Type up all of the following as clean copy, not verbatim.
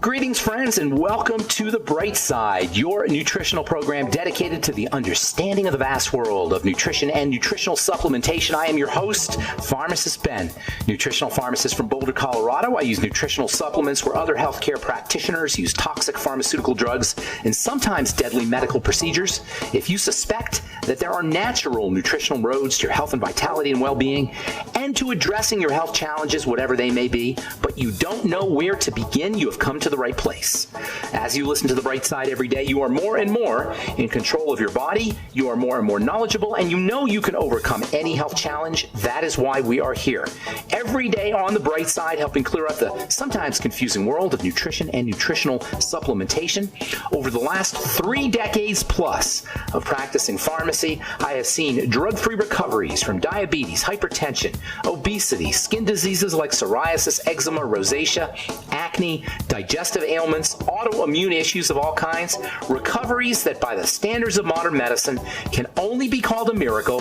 Greetings, friends, and welcome to The Bright Side, your nutritional program dedicated to the understanding of the vast world of nutrition and nutritional supplementation. I am your host, Pharmacist Ben, nutritional pharmacist from Boulder, Colorado. I use nutritional supplements where other healthcare practitioners use toxic pharmaceutical drugs and sometimes deadly medical procedures. If you suspect that there are natural nutritional roads to your health and vitality and well-being and to addressing your health challenges, whatever they may be, but you don't know where to begin, you have come to the right place. As you listen to The Bright Side every day, you are more and more in control of your body, you are more and more knowledgeable, and you know you can overcome any health challenge. That is why we are here. Every day on The Bright Side, helping clear up the sometimes confusing world of nutrition and nutritional supplementation. Over the last 3 decades plus of practicing pharmacy, I have seen drug-free recoveries from diabetes, hypertension, obesity, skin diseases like psoriasis, eczema, rosacea, acne, digestive ailments, autoimmune issues of all kinds, recoveries that by the standards of modern medicine can only be called a miracle,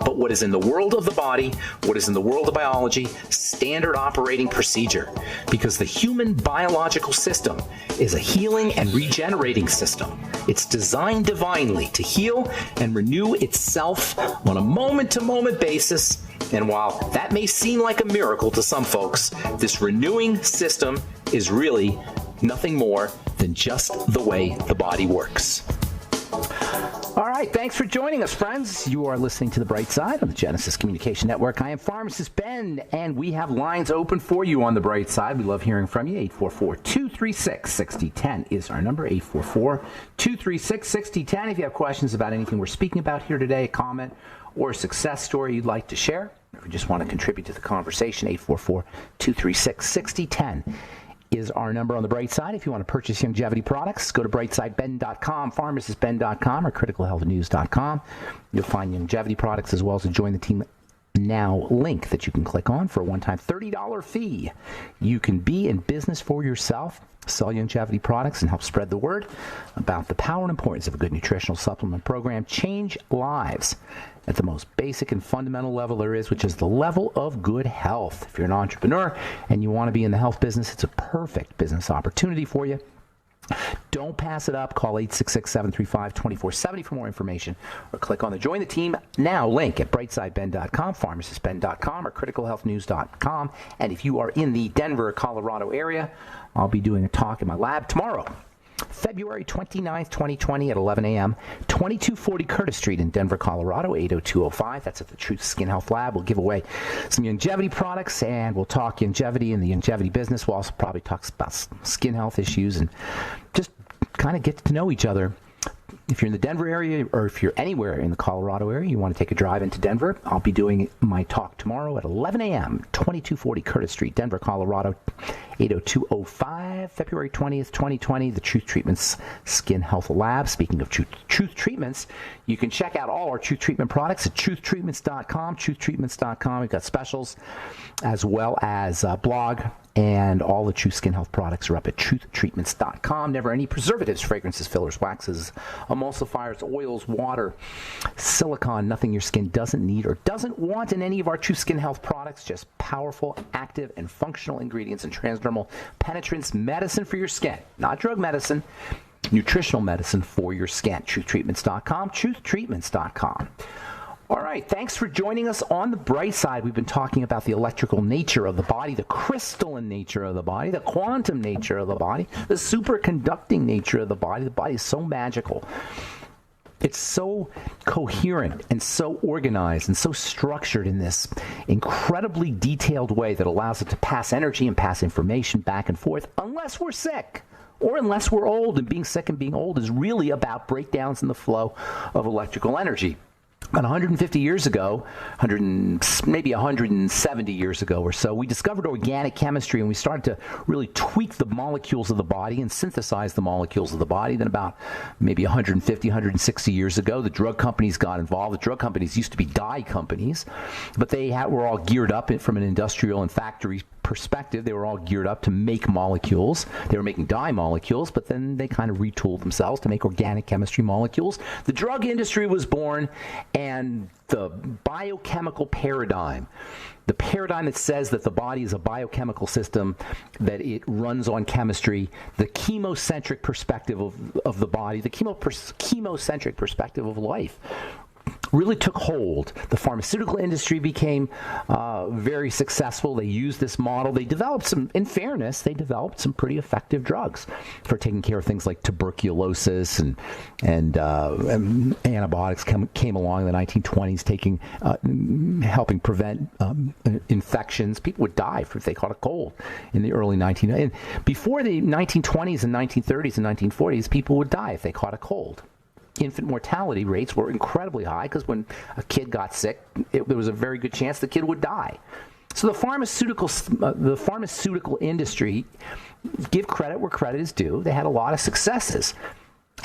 but what is in the world of the body, what is in the world of biology, standard operating procedure. Because the human biological system is a healing and regenerating system. It's designed divinely to heal and renew itself on a moment-to-moment basis. And while that may seem like a miracle to some folks, this renewing system is really nothing more than just the way the body works. All right, thanks for joining us, friends. You are listening to The Bright Side on the Genesis Communication Network. I am Pharmacist Ben, and we have lines open for you on The Bright Side. We love hearing from you. 844-236-6010 is our number, 844-236-6010. If you have questions about anything we're speaking about here today, a comment or a success story you'd like to share, or you just want to contribute to the conversation, 844-236-6010. is our number on The Bright Side. If you want to purchase longevity products, go to brightsideben.com, pharmacistben.com, or criticalhealthnews.com. You'll find longevity products as well as a Join the Team Now link that you can click on for a one-time $30 fee. You can be in business for yourself, sell longevity products, and help spread the word about the power and importance of a good nutritional supplement program. Change lives at the most basic and fundamental level there is, which is the level of good health. If you're an entrepreneur and you want to be in the health business, it's a perfect business opportunity for you. Don't pass it up. Call 866-735-2470 for more information, or click on the Join the Team Now link at brightsideben.com, pharmacistben.com, or criticalhealthnews.com. And if you are in the Denver, Colorado area, I'll be doing a talk in my lab tomorrow, February 29th, 2020 at 11 a.m., 2240 Curtis Street in Denver, Colorado, 80205. That's at the Truth Skin Health Lab. We'll give away some longevity products, and we'll talk longevity and the longevity business. We'll also probably talk about skin health issues and just kind of get to know each other. If you're in the Denver area, or if you're anywhere in the Colorado area, you want to take a drive into Denver, I'll be doing my talk tomorrow at 11 a.m., 2240 Curtis Street, Denver, Colorado, 80205, February 20th, 2020, the Truth Treatments Skin Health Lab. Speaking of Truth Treatments, you can check out all our Truth Treatment products at truthtreatments.com, truthtreatments.com. We've got specials as well as blog, and all the Truth Skin Health products are up at truthtreatments.com. Never any preservatives, fragrances, fillers, waxes, emulsifiers, oils, water, silicone, nothing your skin doesn't need or doesn't want in any of our Truth Skin Health products. Just powerful, active, and functional ingredients and transdermal penetrance medicine for your skin. Not drug medicine, nutritional medicine for your skin. Truthtreatments.com, truthtreatments.com. All right, thanks for joining us on The Bright Side. We've been talking about the electrical nature of the body, the crystalline nature of the body, the quantum nature of the body, the superconducting nature of the body. The body is so magical. It's so coherent and so organized and so structured in this incredibly detailed way that allows it to pass energy and pass information back and forth, unless we're sick. Or unless we're old, and being sick and being old is really about breakdowns in the flow of electrical energy. About 150 years ago, maybe 170 years ago or so, we discovered organic chemistry, and we started to really tweak the molecules of the body and synthesize the molecules of the body. Then about maybe 150, 160 years ago, the drug companies got involved. The drug companies used to be dye companies, but they were all geared up from an industrial and factory perspective, they were all geared up to make molecules. They were making dye molecules, but then they kind of retooled themselves to make organic chemistry molecules. The drug industry was born, and the biochemical paradigm, the paradigm that says that the body is a biochemical system, that it runs on chemistry, the chemocentric perspective of the body, the chemocentric perspective of life, really took hold. The pharmaceutical industry became very successful. They used this model. They developed some, in fairness, they developed some pretty effective drugs for taking care of things like tuberculosis, and antibiotics came along in the 1920s, helping prevent infections. People would die if they caught a cold in the early 1900s. And before the 1920s and 1930s and 1940s, people would die if they caught a cold. Infant mortality rates were incredibly high because when a kid got sick, there was a very good chance the kid would die. So the pharmaceutical industry, give credit where credit is due, they had a lot of successes.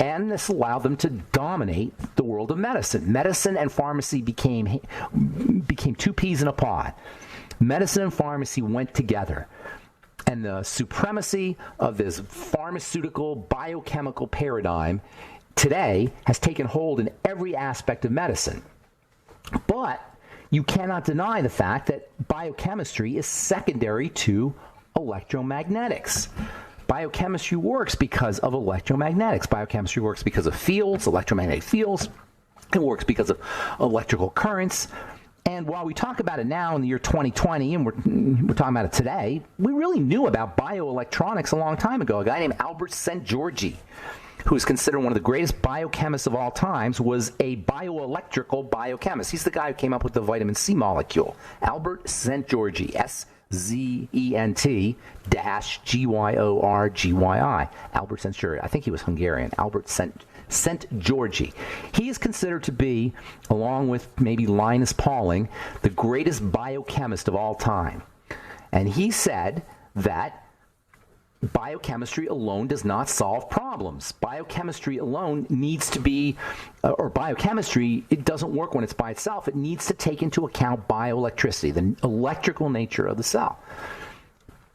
And this allowed them to dominate the world of medicine. Medicine and pharmacy became two peas in a pod. Medicine and pharmacy went together. And the supremacy of this pharmaceutical biochemical paradigm today has taken hold in every aspect of medicine. But you cannot deny the fact that biochemistry is secondary to electromagnetics. Biochemistry works because of electromagnetics. Biochemistry works because of fields, electromagnetic fields. It works because of electrical currents. And while we talk about it now in the year 2020, and we're talking about it today, we really knew about bioelectronics a long time ago. A guy named Albert Szent-Györgyi, who is considered one of the greatest biochemists of all times, was a bioelectrical biochemist. He's the guy who came up with the vitamin C molecule. Albert Szent-Györgyi, Szent-Györgyi. Albert Szent-Györgyi. I think he was Hungarian. Albert Szent-Györgyi. He is considered to be, along with maybe Linus Pauling, the greatest biochemist of all time. And he said that biochemistry alone does not solve problems. Biochemistry alone needs to be, or biochemistry, it doesn't work when it's by itself. It needs to take into account bioelectricity, the electrical nature of the cell.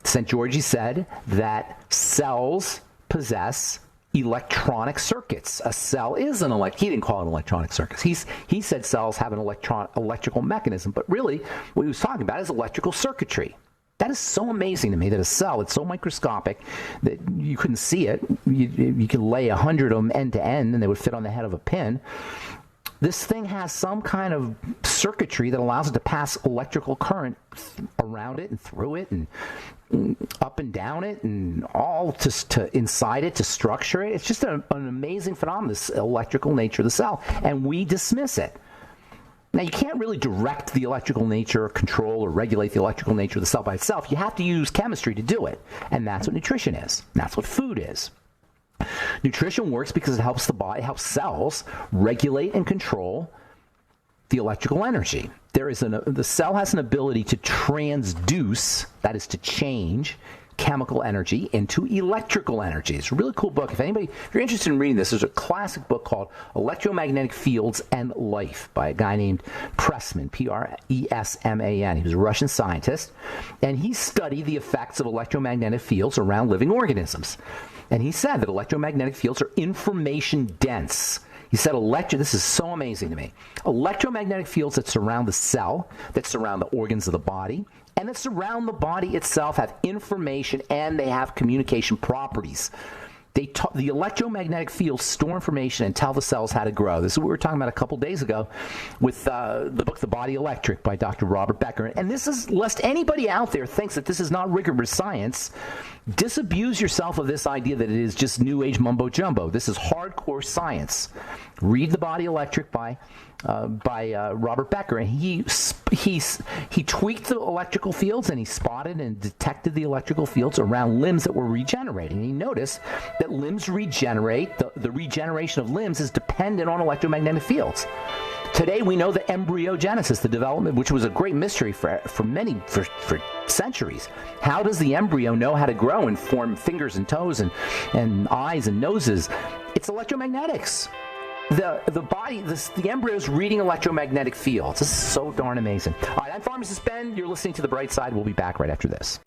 Szent-Györgyi said that cells possess electronic circuits. A cell is an he didn't call it an electronic circuit. He said cells have an electrical mechanism, but really what he was talking about is electrical circuitry. That is so amazing to me, that a cell, it's so microscopic that you couldn't see it. You could lay 100 of them end to end and they would fit on the head of a pin. This thing has some kind of circuitry that allows it to pass electrical current around it and through it and up and down it and all to inside it to structure it. It's just an amazing phenomenon, this electrical nature of the cell, and we dismiss it. Now, you can't really direct the electrical nature, or control, or regulate the electrical nature of the cell by itself. You have to use chemistry to do it, and that's what nutrition is. That's what food is. Nutrition works because it helps the body, helps cells regulate and control the electrical energy. The cell has an ability to transduce, that is to change, chemical energy into electrical energy. It's a really cool book. If you're interested in reading this, there's a classic book called Electromagnetic Fields and Life by a guy named Pressman, Presman. He was a Russian scientist, and he studied the effects of electromagnetic fields around living organisms. And he said that electromagnetic fields are information dense. He said, this is so amazing to me. Electromagnetic fields that surround the cell, that surround the organs of the body, and that surround the body itself have information and they have communication properties. The electromagnetic fields store information and tell the cells how to grow. This is what we were talking about a couple days ago with the book The Body Electric by Dr. Robert Becker. And this is, lest anybody out there thinks that this is not rigorous science, disabuse yourself of this idea that it is just new age mumbo jumbo. This is hardcore science. Read The Body Electric by Robert Becker, and he tweaked the electrical fields, and he spotted and detected the electrical fields around limbs that were regenerating. And he noticed that limbs regenerate. The regeneration of limbs is dependent on electromagnetic fields. Today we know the embryogenesis, the development, which was a great mystery for centuries. How does the embryo know how to grow and form fingers and toes and eyes and noses? It's electromagnetics. the embryo's reading electromagnetic fields. This is so darn amazing. All right, I'm Pharmacist Ben. You're listening to The Bright Side. We'll be back right after this.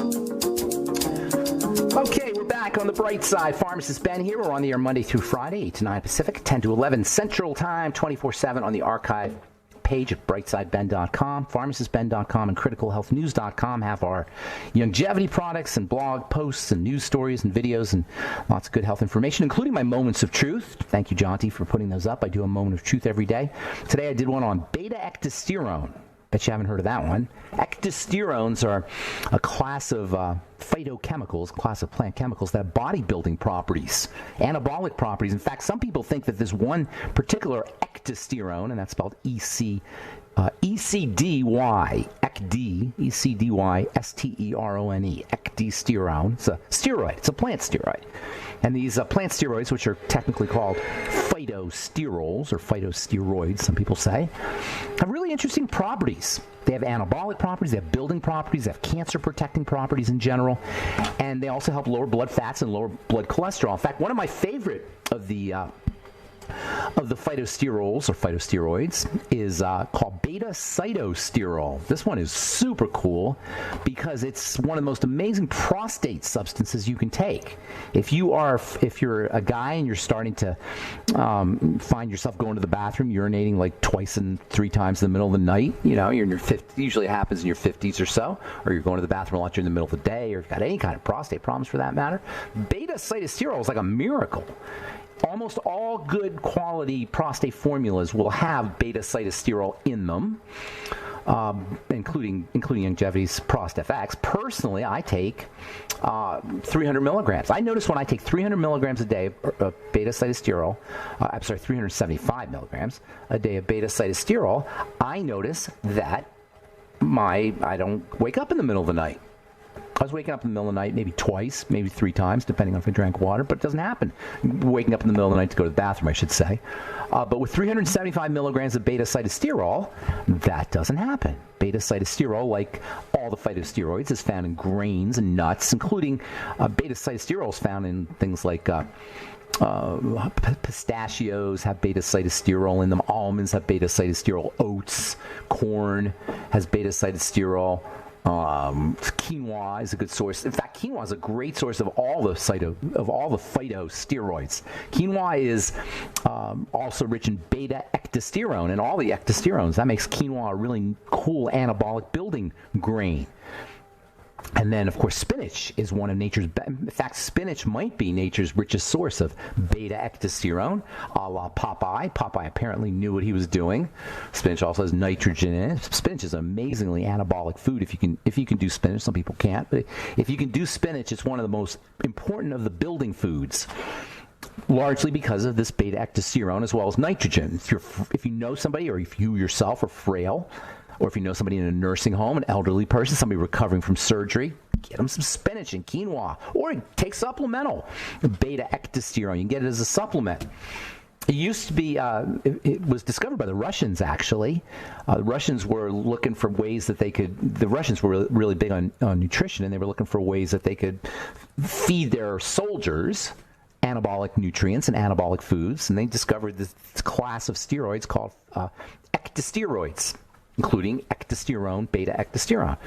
Okay, we're back on The Bright Side. Pharmacist Ben here. We're on the air Monday through Friday, 8 to 9 Pacific, 10 to 11 Central Time, 24/7 on the archive page at brightsideben.com, pharmacistben.com, and criticalhealthnews.com have our longevity products and blog posts and news stories and videos and lots of good health information, including my moments of truth. Thank you, Jonty, for putting those up. I do a moment of truth every day. Today I did one on beta-ectosterone. Bet you haven't heard of that one. Ectosterones are a class of phytochemicals, class of plant chemicals that have bodybuilding properties, anabolic properties. In fact, some people think that this one particular ectosterone, and that's spelled ECDY, ECDYSTERONE, ectosterone. It's a steroid. It's a plant steroid. And these plant steroids, which are technically called phytosterols or phytosteroids, some people say, have really interesting properties. They have anabolic properties, they have building properties, they have cancer-protecting properties in general, and they also help lower blood fats and lower blood cholesterol. In fact, one of my favorite of the phytosterols or phytosteroids is called beta-cytosterol. This one is super cool because it's one of the most amazing prostate substances you can take. If you're a guy and you're starting to find yourself going to the bathroom, urinating like twice and 3 times in the middle of the night, you know, you're in your 50s, usually happens in your 50s or so, or you're going to the bathroom a lot during the middle of the day, or you've got any kind of prostate problems for that matter, beta-cytosterol is like a miracle. Almost all good quality prostate formulas will have beta-cytosterol in them, including Longevity's ProstFX. Personally, I take 300 milligrams. I notice when I take 300 milligrams a day of beta-cytosterol, 375 milligrams a day of beta-cytosterol, I notice that I don't wake up in the middle of the night. I was waking up in the middle of the night maybe twice, maybe 3 times, depending on if I drank water, but it doesn't happen. Waking up in the middle of the night to go to the bathroom, I should say. But with 375 milligrams of beta-cytosterol, that doesn't happen. Beta-cytosterol, like all the phytosteroids, is found in grains and nuts, including beta-cytosterol is found in things like pistachios have beta-cytosterol in them, almonds have beta-cytosterol, oats, corn has beta-cytosterol. Quinoa is a good source. In fact, quinoa is a great source of all the phytosteroids. Quinoa is also rich in beta-ectosterone and all the ectosterones. That makes quinoa a really cool anabolic building grain. And then, of course, spinach is one of nature's in fact, spinach might be nature's richest source of beta-ectosterone, a la Popeye. Popeye apparently knew what he was doing. Spinach also has nitrogen in it. Spinach is an amazingly anabolic food if you can do spinach. Some people can't. But if you can do spinach, it's one of the most important of the building foods, largely because of this beta-ectosterone as well as nitrogen. If you know somebody, or if you yourself are frail, or if you know somebody in a nursing home, an elderly person, somebody recovering from surgery, get them some spinach and quinoa. Or take supplemental beta-ectosterone. You can get it as a supplement. It used to be, it was discovered by the Russians, actually. The Russians were looking for ways that the Russians were really big on nutrition, and they were looking for ways that they could feed their soldiers anabolic nutrients and anabolic foods, and they discovered this class of steroids called ectosteroids, including ectosterone, beta-ectosterone.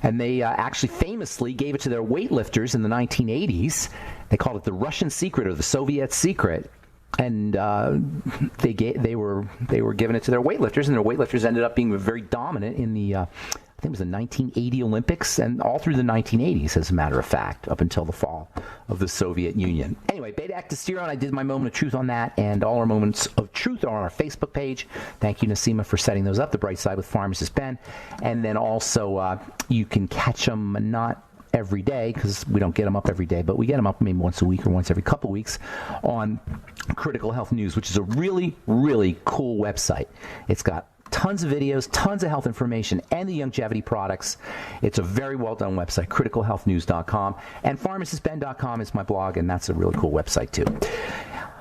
And they actually famously gave it to their weightlifters in the 1980s. They called it the Russian secret or the Soviet secret. And they were giving it to their weightlifters, and their weightlifters ended up being very dominant in the I think it was the 1980 Olympics, and all through the 1980s, as a matter of fact, up until the fall of the Soviet Union. Anyway, beta-ectosterone, I did my moment of truth on that, and all our moments of truth are on our Facebook page. Thank you, Nasima, for setting those up, The Bright Side with Pharmacist Ben. And then also, you can catch them not every day, because we don't get them up every day, but we get them up maybe once a week or once every couple weeks on Critical Health News, which is a really, really cool website. It's got tons of videos, tons of health information, and the longevity products. It's a very well-done website, criticalhealthnews.com. And pharmacistben.com is my blog, and that's a really cool website, too.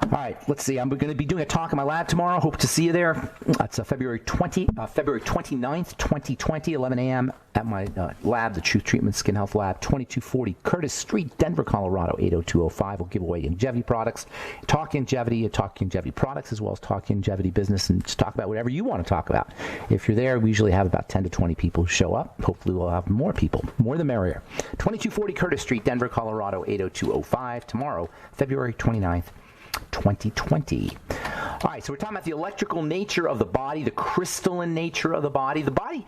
All right, let's see. I'm going to be doing a talk in my lab tomorrow. Hope to see you there. It's February 29th, 2020, 11 a.m. at my lab, the Truth Treatment Skin Health Lab, 2240 Curtis Street, Denver, Colorado, 80205. We'll give away longevity products, talk longevity products, as well as talk longevity business, and just talk about whatever you want to talk about. If you're there, we usually have about 10 to 20 people who show up. Hopefully we'll have more people. More the merrier. 2240 Curtis Street, Denver, Colorado, 80205. Tomorrow, February 29th. 2020. All right, so we're talking about the electrical nature of the body, the crystalline nature of the body. The body,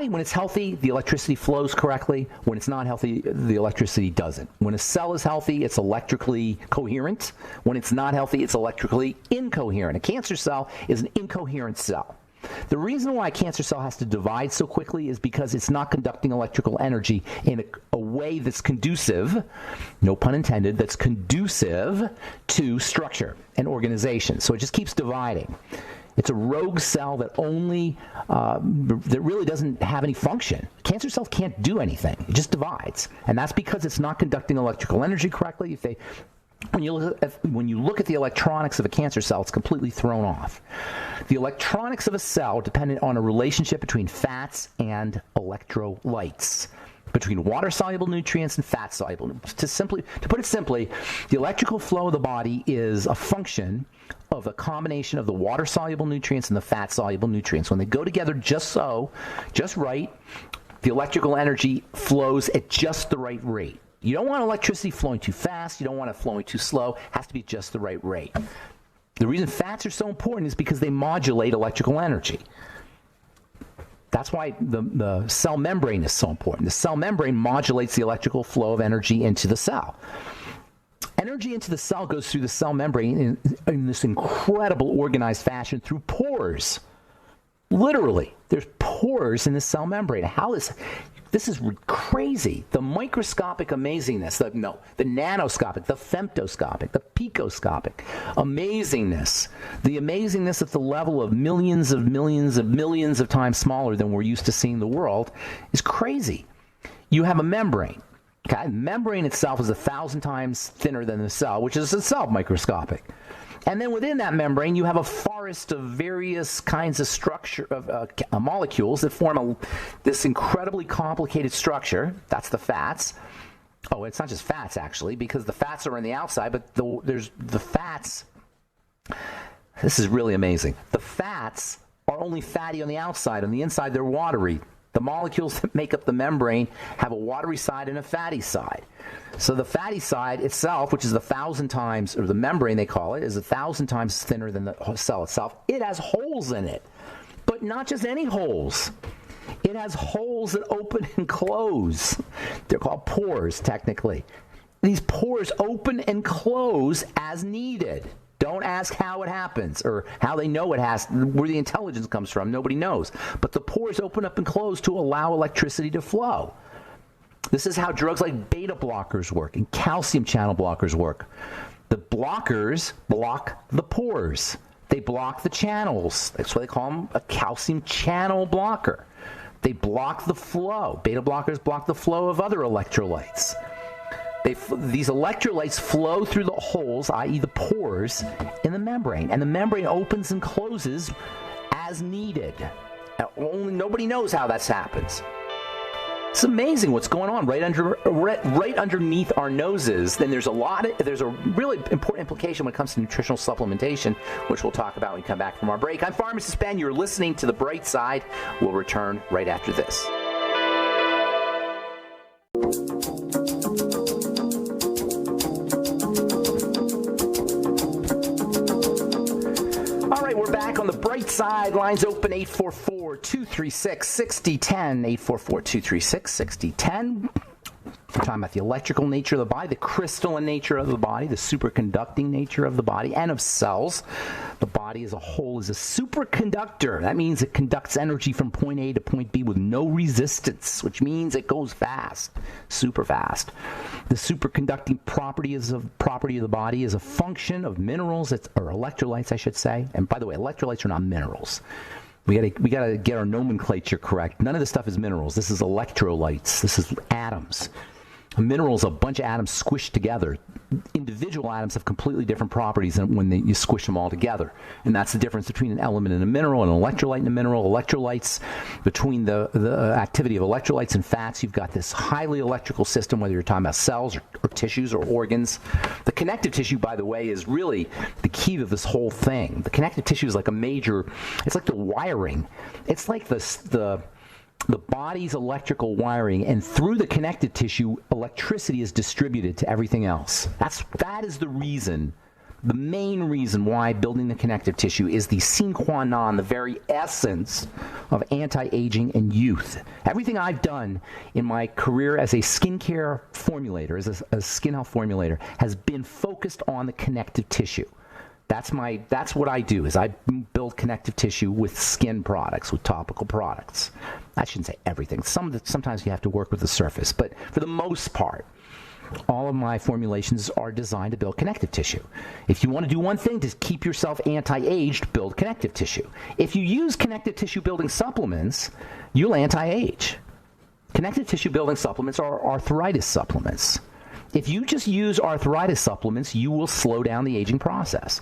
when it's healthy, the electricity flows correctly. When it's not healthy, the electricity doesn't. When a cell is healthy, it's electrically coherent. When it's not healthy, it's electrically incoherent. A cancer cell is an incoherent cell. The reason why a cancer cell has to divide so quickly is because it's not conducting electrical energy in a way that's conducive, no pun intended, that's conducive to structure and organization. So it just keeps dividing. It's a rogue cell that that really doesn't have any function. Cancer cells can't do anything. It just divides. And that's because it's not conducting electrical energy correctly. When you look at the electronics of a cancer cell, it's completely thrown off. The electronics of a cell depend on a relationship between fats and electrolytes, between water-soluble nutrients and fat-soluble. To put it simply, the electrical flow of the body is a function of a combination of the water-soluble nutrients and the fat-soluble nutrients. When they go together just right, the electrical energy flows at just the right rate. You don't want electricity flowing too fast. You don't want it flowing too slow. It has to be just the right rate. The reason fats are so important is because they modulate electrical energy. That's why the cell membrane is so important. The cell membrane modulates the electrical flow of energy into the cell. Energy into the cell goes through the cell membrane in this incredible organized fashion through pores. Literally, there's pores in the cell membrane. This is crazy. The microscopic amazingness, the nanoscopic, the femtoscopic, the picoscopic amazingness, the amazingness at the level of millions of times smaller than we're used to seeing the world is crazy. You have a membrane. Okay? The membrane itself is 1,000 times thinner than the cell, which is itself microscopic. And then within that membrane, you have a forest of various kinds of structure of molecules that form this incredibly complicated structure. That's the fats. Oh, it's not just fats, actually, because the fats are on the outside, but there's the fats. This is really amazing. The fats are only fatty on the outside. On the inside, they're watery. The molecules that make up the membrane have a watery side and a fatty side. So the fatty side itself, which is 1,000 times, or the membrane they call it, is 1,000 times thinner than the cell itself. It has holes in it, but not just any holes. It has holes that open and close. They're called pores, technically. These pores open and close as needed. Don't ask how it happens or how they know it has, where the intelligence comes from. Nobody knows. But the pores open up and close to allow electricity to flow. This is how drugs like beta blockers work and calcium channel blockers work. The blockers block the pores. They block the channels. That's why they call them a calcium channel blocker. They block the flow. Beta blockers block the flow of other electrolytes. These electrolytes flow through the holes, i.e. the pores, in the membrane. And the membrane opens and closes as needed. Nobody knows how that happens. It's amazing what's going on right underneath our noses. Then there's a really important implication when it comes to nutritional supplementation, which we'll talk about when we come back from our break. I'm Pharmacist Ben. You're listening to The Bright Side. We'll return right after this. We're back on The Bright Side. Lines open 844-236-6010. 844-236-6010. We're talking about the electrical nature of the body, the crystalline nature of the body, the superconducting nature of the body, and of cells. The body as a whole is a superconductor. That means it conducts energy from point A to point B with no resistance, which means it goes fast, super fast. The superconducting property of the body is a function of minerals, or electrolytes, I should say. And by the way, electrolytes are not minerals. We gotta get our nomenclature correct. None of this stuff is minerals. This is electrolytes. This is atoms. A mineral is a bunch of atoms squished together. Individual atoms have completely different properties than when you squish them all together. And that's the difference between an element and a mineral, an electrolyte and a mineral. Electrolytes, between the activity of electrolytes and fats, you've got this highly electrical system, whether you're talking about cells or tissues or organs. The connective tissue, by the way, is really the key to this whole thing. The connective tissue is like it's like the wiring. It's like the body's electrical wiring, and through the connective tissue, electricity is distributed to everything else. That is the reason, the main reason why building the connective tissue is the sine qua non, the very essence of anti-aging and youth. Everything I've done in my career as a skincare formulator, as a skin health formulator, has been focused on the connective tissue. That's what I do, is I build connective tissue with skin products, with topical products. I shouldn't say everything. Sometimes you have to work with the surface, but for the most part, all of my formulations are designed to build connective tissue. If you want to do one thing to keep yourself anti-aged, build connective tissue. If you use connective tissue building supplements, you'll anti-age. Connective tissue building supplements are arthritis supplements. If you just use arthritis supplements, you will slow down the aging process.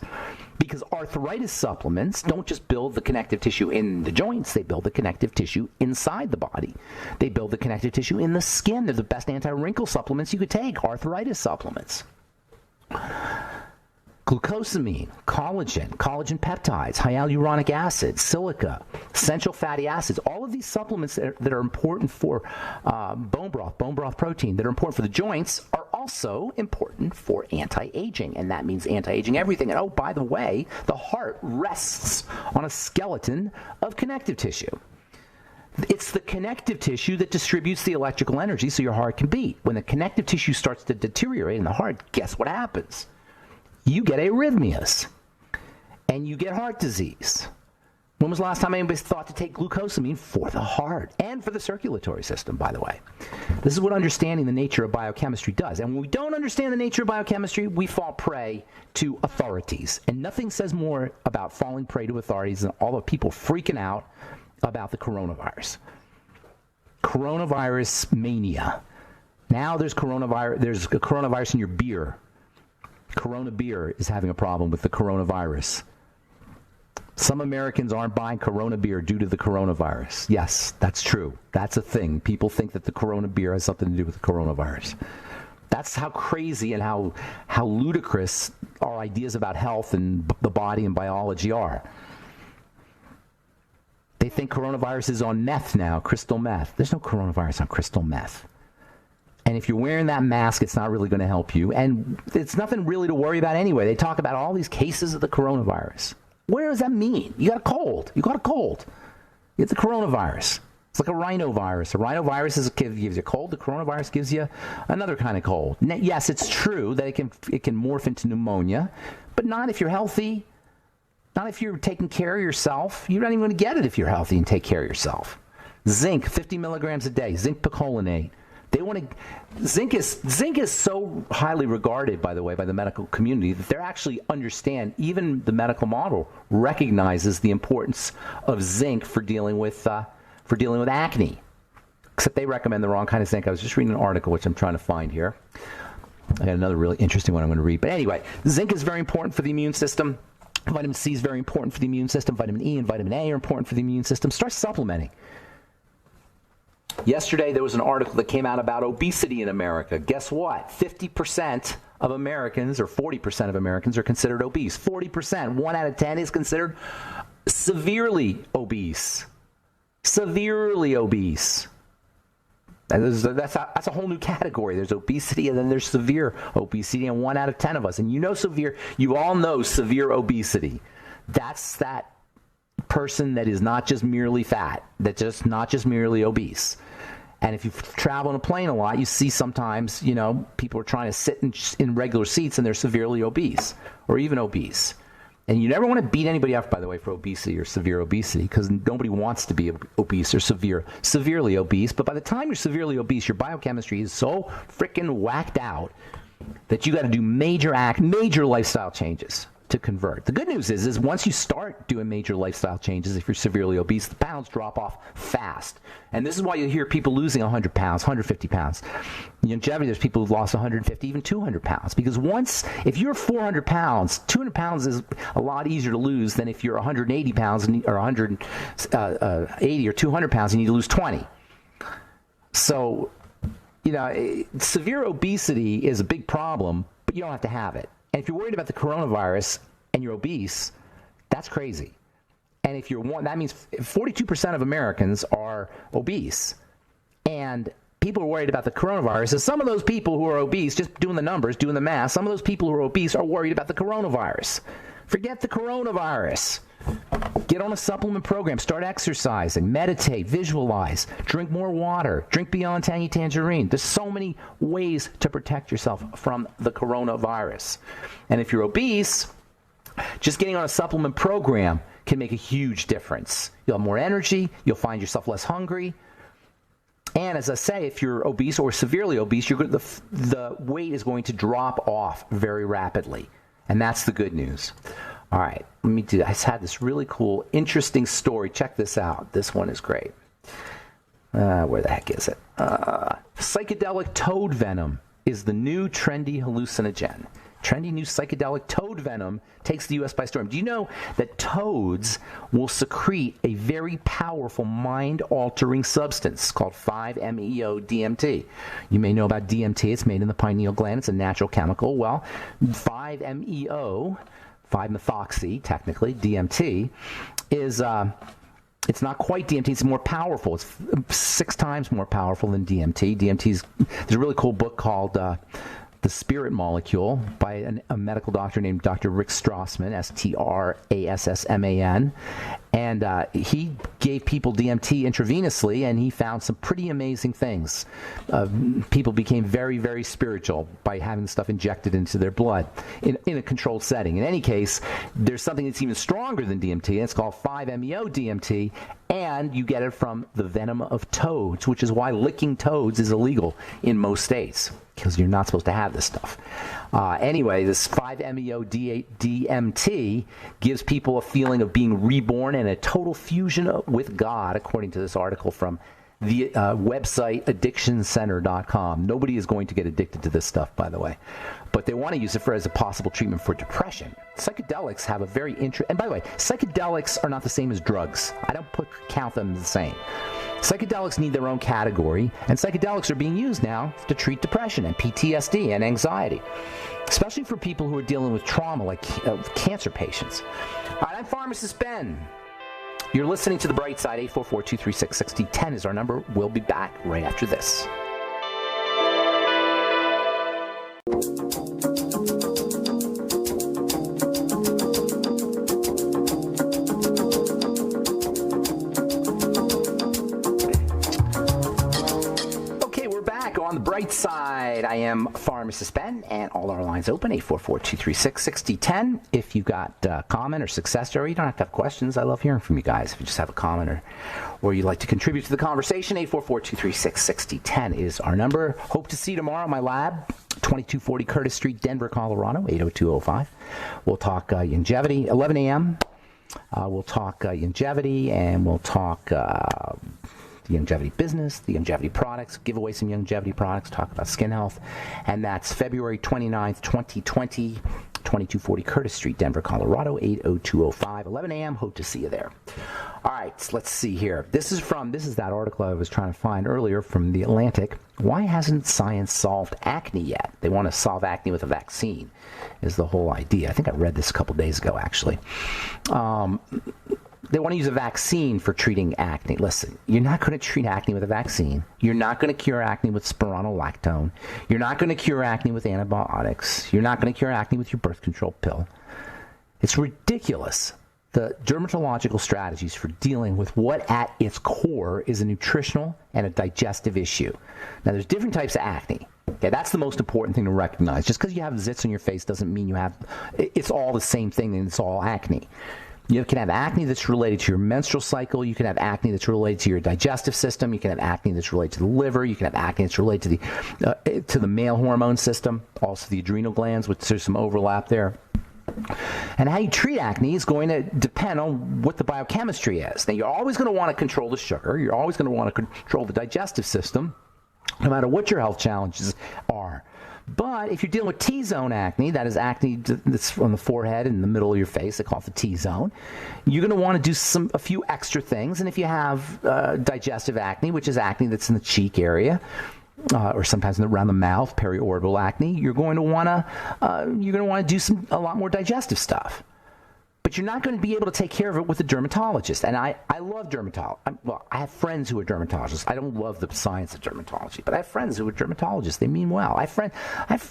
Because arthritis supplements don't just build the connective tissue in the joints, they build the connective tissue inside the body. They build the connective tissue in the skin. They're the best anti-wrinkle supplements you could take, arthritis supplements. Glucosamine, collagen peptides, hyaluronic acid, silica, essential fatty acids, all of these supplements that are important for bone broth protein, that are important for the joints, are also important for anti-aging. And that means anti-aging everything. And oh, by the way, the heart rests on a skeleton of connective tissue. It's the connective tissue that distributes the electrical energy so your heart can beat. When the connective tissue starts to deteriorate in the heart, guess what happens? You get arrhythmias, and you get heart disease. When was the last time anybody thought to take glucosamine for the heart and for the circulatory system, by the way? This is what understanding the nature of biochemistry does. And when we don't understand the nature of biochemistry, we fall prey to authorities. And nothing says more about falling prey to authorities than all the people freaking out about the coronavirus. Coronavirus mania. Now there's a coronavirus in your beer. Corona beer is having a problem with the coronavirus. Some Americans aren't buying Corona beer due to the coronavirus. Yes, that's true. That's a thing. People think that the Corona beer has something to do with the coronavirus. That's how crazy and how ludicrous our ideas about health and the body and biology are. They think coronavirus is on meth now, crystal meth. There's no coronavirus on crystal meth. And if you're wearing that mask, it's not really going to help you. And it's nothing really to worry about anyway. They talk about all these cases of the coronavirus. What does that mean? You got a cold. You got a cold. It's the coronavirus. It's like a rhinovirus. A rhinovirus gives you a cold. The coronavirus gives you another kind of cold. Yes, it's true that it can morph into pneumonia, but not if you're healthy. Not if you're taking care of yourself. You're not even going to get it if you're healthy and take care of yourself. Zinc, 50 milligrams a day. Zinc picolinate. Zinc is so highly regarded, by the way, by the medical community that they actually understand, even the medical model recognizes the importance of zinc for dealing with acne. Except they recommend the wrong kind of zinc. I was just reading an article, which I'm trying to find here. I got another really interesting one I'm going to read. But anyway, zinc is very important for the immune system. Vitamin C is very important for the immune system. Vitamin E and vitamin A are important for the immune system. Start supplementing. Yesterday, there was an article that came out about obesity in America. Guess what? 50% of Americans, or 40% of Americans, are considered obese. 40%, 1 out of 10 is considered severely obese. Severely obese. That's a whole new category. There's obesity, and then there's severe obesity, and 1 out of 10 of us. And you all know severe obesity. That's that person that is not just merely fat, that's just not just merely obese. And if you travel on a plane a lot, you see sometimes, people are trying to sit in regular seats and they're severely obese or even obese. And you never want to beat anybody up, by the way, for obesity or severe obesity, because nobody wants to be obese or severely obese. But by the time you're severely obese, your biochemistry is so freaking whacked out that you got to do major lifestyle changes. to convert. The good news is once you start doing major lifestyle changes, if you're severely obese, the pounds drop off fast. And this is why you hear people losing 100 pounds, 150 pounds. In longevity, there's people who've lost 150, even 200 pounds. Because if you're 400 pounds, 200 pounds is a lot easier to lose than if you're 180 pounds or 180 or 200 pounds and you need to lose 20. So, severe obesity is a big problem, but you don't have to have it. And if you're worried about the coronavirus and you're obese, that's crazy. And if that means 42% of Americans are obese. And people are worried about the coronavirus. And some of those people who are obese, just doing the numbers, doing the math, some of those people who are obese are worried about the coronavirus. Forget the coronavirus. Get on a supplement program. Start exercising. Meditate. Visualize. Drink more water. Drink Beyond Tangy Tangerine. There's so many ways to protect yourself from the coronavirus. And if you're obese, just getting on a supplement program can make a huge difference. You'll have more energy. You'll find yourself less hungry. And as I say, if you're obese or severely obese, the weight is going to drop off very rapidly. And that's the good news. All right, I just had this really cool, interesting story. Check this out. This one is great. Where the heck is it? Psychedelic toad venom is the new trendy hallucinogen. Trendy new psychedelic toad venom takes the U.S. by storm. Do you know that toads will secrete a very powerful mind-altering substance called 5-MeO-DMT? You may know about DMT. It's made in the pineal gland. It's a natural chemical. Well, 5-MeO, 5-methoxy, technically, DMT, is... it's not quite DMT. It's more powerful. It's 6 times more powerful than DMT. There's a really cool book called The Spirit Molecule by a medical doctor named Dr. Rick Strassman, Strassman. And he gave people DMT intravenously, and he found some pretty amazing things. People became very, very spiritual by having the stuff injected into their blood in a controlled setting. In any case, there's something that's even stronger than DMT, and it's called 5-MeO-DMT, and you get it from the venom of toads, which is why licking toads is illegal in most states, because you're not supposed to have this stuff. Anyway, this 5-MeO-DMT gives people a feeling of being reborn and a total fusion with God, according to this article from the website addictioncenter.com. Nobody is going to get addicted to this stuff, by the way. But they want to use it as a possible treatment for depression. Psychedelics have a very and by the way, psychedelics are not the same as drugs. I don't count them the same. Psychedelics need their own category, and psychedelics are being used now to treat depression and PTSD and anxiety, especially for people who are dealing with trauma, like cancer patients. All right, I'm Pharmacist Ben. You're listening to The Bright Side. 844-236-6010 is our number. We'll be back right after this. On the bright side, I am Pharmacist Ben, and all our lines open, 844-236-6010. If you've got a comment or success story, you don't have to have questions. I love hearing from you guys. If you just have a comment or you'd like to contribute to the conversation, 844-236-6010 is our number. Hope to see you tomorrow at my lab, 2240 Curtis Street, Denver, Colorado, 80205. We'll talk longevity, 11 a.m. We'll talk longevity, and we'll talk... the longevity business, the longevity products, give away some longevity products, talk about skin health. And that's February 29th, 2020, 2240 Curtis Street, Denver, Colorado, 80205, 11 a.m. Hope to see you there. All right, let's see here. This is that article I was trying to find earlier from The Atlantic. Why hasn't science solved acne yet? They want to solve acne with a vaccine, is the whole idea. I think I read this a couple days ago, actually. They want to use a vaccine for treating acne. Listen, you're not going to treat acne with a vaccine. You're not going to cure acne with spironolactone. You're not going to cure acne with antibiotics. You're not going to cure acne with your birth control pill. It's ridiculous. The dermatological strategies for dealing with what at its core is a nutritional and a digestive issue. Now, there's different types of acne. Okay, that's the most important thing to recognize. Just because you have zits on your face doesn't mean it's all the same thing and it's all acne. You can have acne that's related to your menstrual cycle. You can have acne that's related to your digestive system. You can have acne that's related to the liver. You can have acne that's related to the male hormone system, also the adrenal glands, which there's some overlap there. And how you treat acne is going to depend on what the biochemistry is. Now, you're always going to want to control the sugar. You're always going to want to control the digestive system, no matter what your health challenges are. But if you're dealing with T-zone acne, that is acne that's on the forehead and in the middle of your face, they call it the T-zone, you're going to want to do a few extra things. And if you have digestive acne, which is acne that's in the cheek area, or sometimes around the mouth, periorbital acne, you're going to want to do a lot more digestive stuff. But you're not going to be able to take care of it with a dermatologist. And I love dermatology. I have friends who are dermatologists. I don't love the science of dermatology, but I have friends who are dermatologists. They mean well.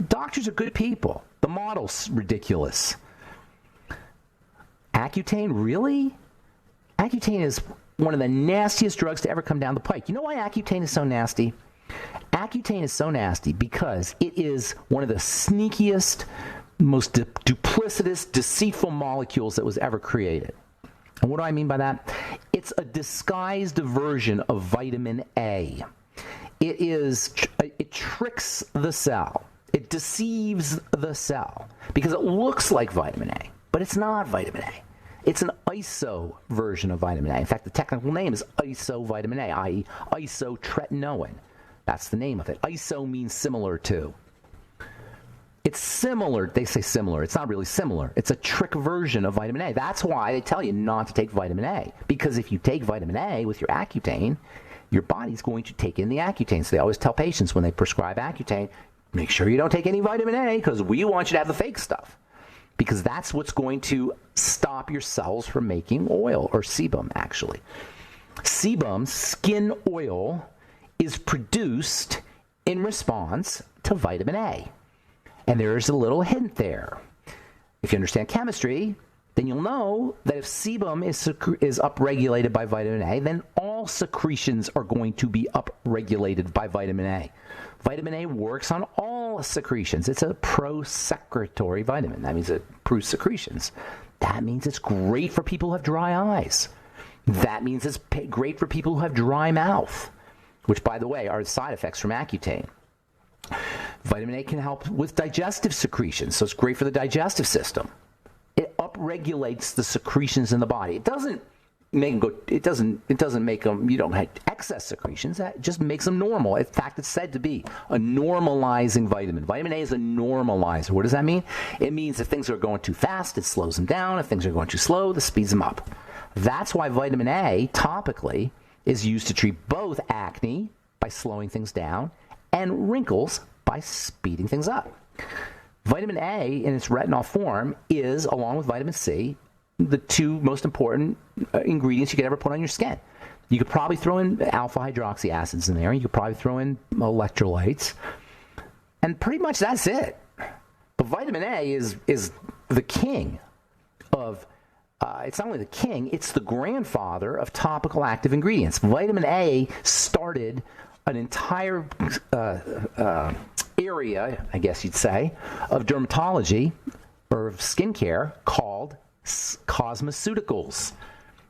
Doctors are good people. The model's ridiculous. Accutane, really? Accutane is one of the nastiest drugs to ever come down the pike. You know why Accutane is so nasty? Accutane is so nasty because it is one of the sneakiest, most duplicitous, deceitful molecules that was ever created. And what do I mean by that? It's a disguised version of vitamin A. It tricks the cell. It deceives the cell because it looks like vitamin A, but it's not vitamin A. It's an iso version of vitamin A. In fact, the technical name is isovitamin A, i.e. isotretinoin. That's the name of it. Iso means similar to. It's similar. They say similar. It's not really similar. It's a trick version of vitamin A. That's why they tell you not to take vitamin A. Because if you take vitamin A with your Accutane, your body's going to take in the Accutane. So they always tell patients when they prescribe Accutane, make sure you don't take any vitamin A because we want you to have the fake stuff. Because that's what's going to stop your cells from making oil, or sebum, actually. Sebum, skin oil, is produced in response to vitamin A. And there's a little hint there. If you understand chemistry, then you'll know that if sebum is upregulated by vitamin A, then all secretions are going to be upregulated by vitamin A. Vitamin A works on all secretions. It's a prosecretory vitamin. That means it improves secretions. That means it's great for people who have dry eyes. That means it's great for people who have dry mouth, which, by the way, are the side effects from Accutane. Vitamin A can help with digestive secretions, so it's great for the digestive system. It upregulates the secretions in the body. It doesn't make them go. It doesn't make them. You don't have excess secretions. That just makes them normal. In fact, it's said to be a normalizing vitamin. Vitamin A is a normalizer. What does that mean? It means if things are going too fast, it slows them down. If things are going too slow, it speeds them up. That's why vitamin A topically is used to treat both acne by slowing things down and wrinkles by speeding things up. Vitamin A in its retinol form is, along with vitamin C, the two most important ingredients you could ever put on your skin. You could probably throw in alpha hydroxy acids in there. You could probably throw in electrolytes. And pretty much that's it. But vitamin A is the king of, it's not only the king, it's the grandfather of topical active ingredients. Vitamin A started an entire area, I guess you'd say, of dermatology or of skincare called cosmeceuticals.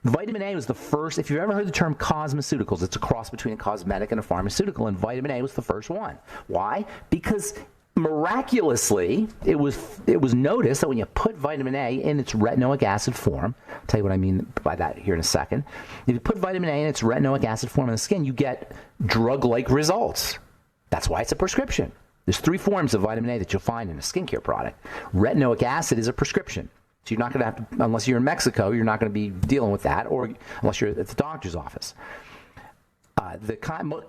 Vitamin A was the first. If you've ever heard the term cosmeceuticals, it's a cross between a cosmetic and a pharmaceutical, and vitamin A was the first one. Why? Because miraculously, it was noticed that when you put vitamin A in its retinoic acid form, I'll tell you what I mean by that here in a second. If you put vitamin A in its retinoic acid form in the skin, you get drug-like results. That's why it's a prescription. There's 3 forms of vitamin A that you'll find in a skincare product. Retinoic acid is a prescription. So you're not going to have to, unless you're in Mexico, you're not going to be dealing with that, or unless you're at the doctor's office. The kind of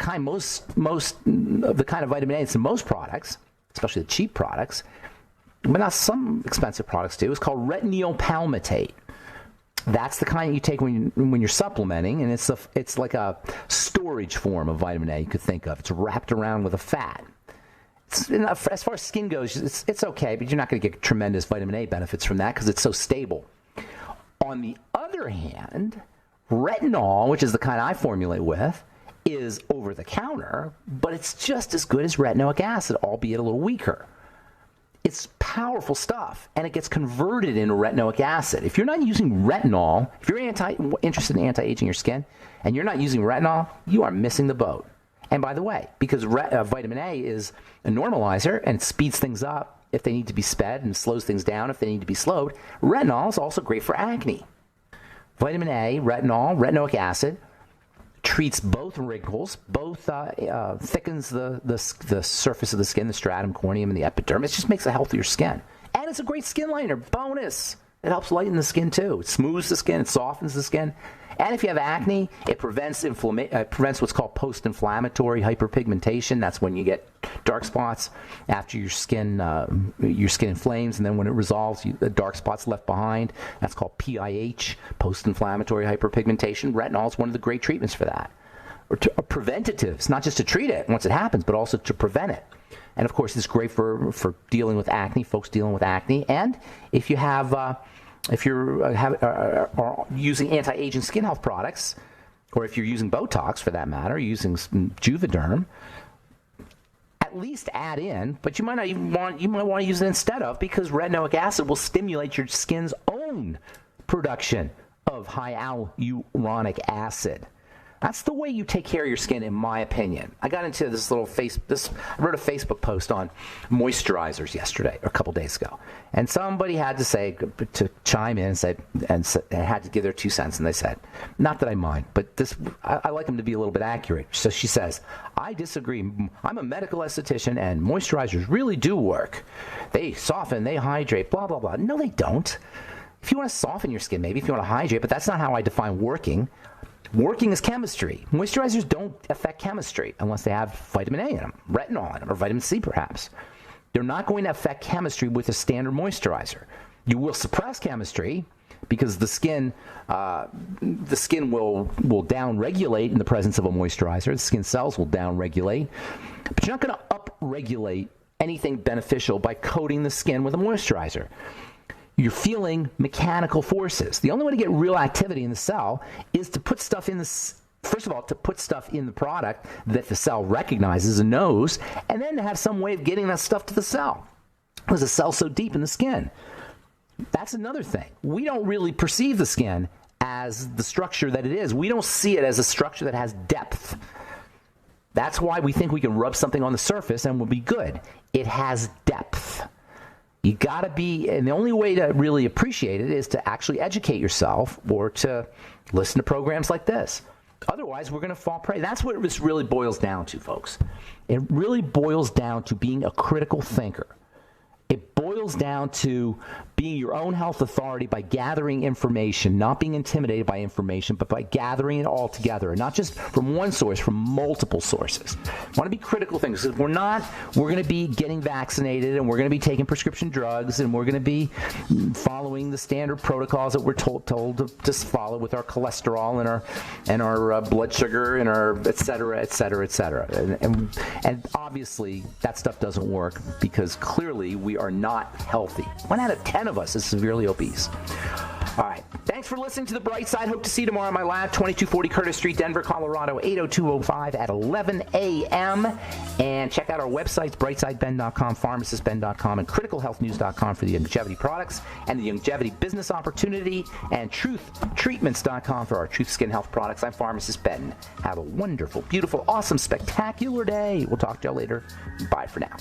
vitamin A that's in most products, especially the cheap products, but not some expensive products too, is called retinyl palmitate. That's the kind that you take when you're supplementing, and it's like a storage form of vitamin A you could think of. It's wrapped around with a fat. As far as skin goes, it's okay, but you're not going to get tremendous vitamin A benefits from that because it's so stable. On the other hand, retinol, which is the kind I formulate with, is over the counter, but it's just as good as retinoic acid, albeit a little weaker. It's powerful stuff, and it gets converted into retinoic acid. If you're not using retinol, if you're interested in anti-aging your skin, and you're not using retinol, you are missing the boat. And by the way, because vitamin A is a normalizer and it speeds things up, if they need to be sped and slows things down if they need to be slowed. Retinol is also great for acne. Vitamin A, retinol, retinoic acid, treats both wrinkles, both thickens the surface of the skin, the stratum corneum and the epidermis. It just makes a healthier skin. And it's a great skin lightener. Bonus! It helps lighten the skin too. It smooths the skin, it softens the skin. And if you have acne, it prevents what's called post-inflammatory hyperpigmentation. That's when you get dark spots after your skin inflames, and then when it resolves, the dark spots left behind. That's called PIH, post-inflammatory hyperpigmentation. Retinol is one of the great treatments for that. Or preventatives, not just to treat it once it happens, but also to prevent it. And of course, it's great for dealing with acne, folks dealing with acne. And if you have if you're using anti-aging skin health products, or if you're using Botox for that matter, using Juvederm, at least add in, but you might want to use it instead of, because retinoic acid will stimulate your skin's own production of hyaluronic acid. That's the way you take care of your skin, in my opinion. I got into this little I wrote a Facebook post on moisturizers yesterday, or a couple days ago, and somebody had to chime in and had to give their 2 cents, and they said, not that I mind, but I like them to be a little bit accurate. So she says, I disagree. I'm a medical esthetician, and moisturizers really do work. They soften, they hydrate, blah, blah, blah. No, they don't. If you want to soften your skin, maybe if you want to hydrate, but that's not how I define working. Working is chemistry. Moisturizers don't affect chemistry unless they have vitamin A in them, retinol in them, or vitamin C perhaps. They're not going to affect chemistry with a standard moisturizer. You will suppress chemistry because the skin will down-regulate in the presence of a moisturizer. The skin cells will down-regulate. But you're not going to up-regulate anything beneficial by coating the skin with a moisturizer. You're feeling mechanical forces. The only way to get real activity in the cell is to put stuff in first of all, to put stuff in the product that the cell recognizes and knows, and then to have some way of getting that stuff to the cell. Because the cell's so deep in the skin. That's another thing. We don't really perceive the skin as the structure that it is. We don't see it as a structure that has depth. That's why we think we can rub something on the surface and we'll be good. It has depth. You got to be, and the only way to really appreciate it is to actually educate yourself or to listen to programs like this. Otherwise, we're going to fall prey. That's what this really boils down to, folks. It really boils down to being a critical thinker. It boils down to being your own health authority by gathering information, not being intimidated by information, but by gathering it all together, and not just from one source, from multiple sources. Want to be critical thinkers, because we're going to be getting vaccinated, and we're going to be taking prescription drugs, and we're going to be following the standard protocols that we're told to just follow with our cholesterol and our blood sugar and our et cetera, et cetera, et cetera. And obviously that stuff doesn't work, because clearly we are not healthy. 1 out of 10 of us is severely obese. All right. Thanks for listening to The Bright Side. Hope to see you tomorrow in my lab, 2240 Curtis Street, Denver, Colorado, 80205 at 11 a.m. And check out our websites, brightsideben.com, pharmacistben.com, and criticalhealthnews.com for the longevity products, and the longevity business opportunity, and truthtreatments.com for our Truth Skin Health products. I'm Pharmacist Ben. Have a wonderful, beautiful, awesome, spectacular day. We'll talk to you later. Bye for now.